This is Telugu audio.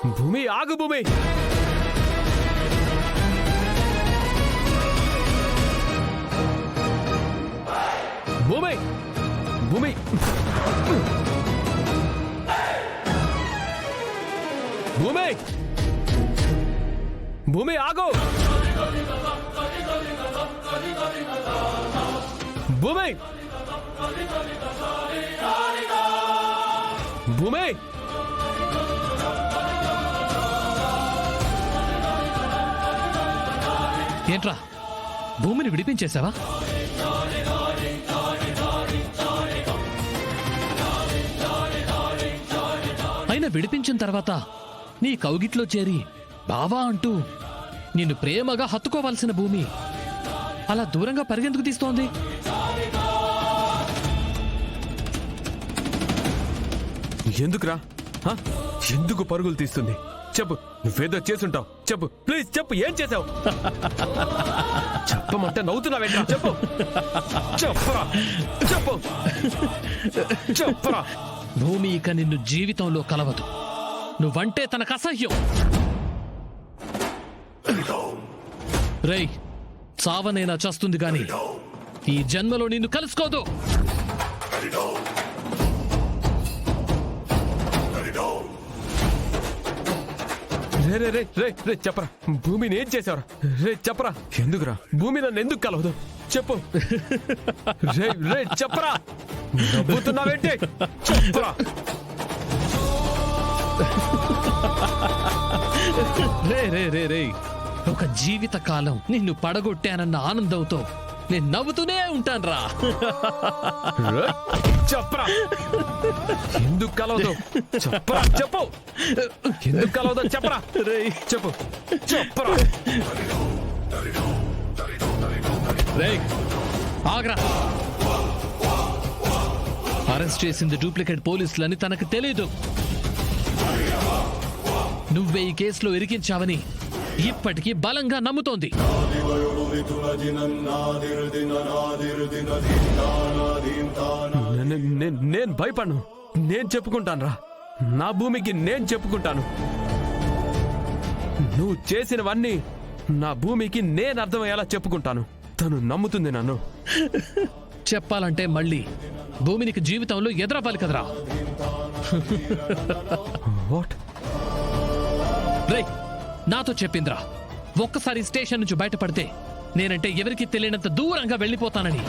భూమి ఆగు భూమి. భూమి భూమి భూమి భూమి ఆగు. భూమి భూమి ఏంట్రా భూమిని విడిపించేశావా? అయినా విడిపించిన తర్వాత నీ కౌగిట్లో చేరి బావా అంటూ నిన్ను ప్రేమగా హత్తుకోవాల్సిన భూమి అలా దూరంగా పరిగెందుకు తీస్తోంది? ఎందుకురా? ఎందుకు పరుగులు తీస్తుంది? చెప్పు, నువ్వేదో చేసుంటావు. చెప్పు ప్లీజ్, చెప్పు ఏం చేసావు? చెప్పమంటే నవ్వుతున్నావేంట్రా? చెప్పు చెప్పరా, చెప్పు చెప్పరా. భూమి ఇక నిన్ను జీవితంలో కలవదు. నువ్వంటే తనకు అసహ్యం. రేయ్, చావనైనా చస్తుంది గాని ఈ జన్మలో నిన్ను కలుసుకోదు. రే రే రే రే రే చెప్పరా, భూమిని ఏం చేసావురా? రే చెప్పరా, ఎందుకురా భూమి నన్ను ఎందుకు కలవదు? చెప్పు రే రే చెప్పరా. నవ్వుతున్నావేంటి? చెప్పరా. రే రే రే రే ఒక జీవిత కాలం నిన్ను పడగొట్టానన్న ఆనందంతో నేను నవ్వుతూనే ఉంటానురా. చెప్పరా, ఎందుకు కలవదు? చెప్పరా, చెప్పు ఎందుకు కలవదు? చెప్పరా రే చెప్పు చెప్పరా. రే ఆగ్రా. అరెస్ట్ చేసింది డూప్లికేట్ పోలీసులని తనకు తెలీదు. నువ్వే ఈ కేసులో ఇరికించావని ఇప్పటికీ బలంగా నమ్ముతోంది. నేను భయపడను. నేను చెప్పుకుంటాను రా, నా భూమికి నేను చెప్పుకుంటాను. నువ్వు చేసినవన్నీ నా భూమికి నేను అర్థమయ్యేలా చెప్పుకుంటాను. తను నమ్ముతుంది నన్ను. చెప్పాలంటే మళ్ళీ భూమినికి జీవితంలో ఎదురవ్వాలి కదరా. వాట్? రే నాతో చెప్పిందిరా, ఒక్కసారి స్టేషన్ నుంచి బయటపడితే నేనంటే ఎవరికి తెలియనంత దూరంగా వెళ్ళిపోతానని.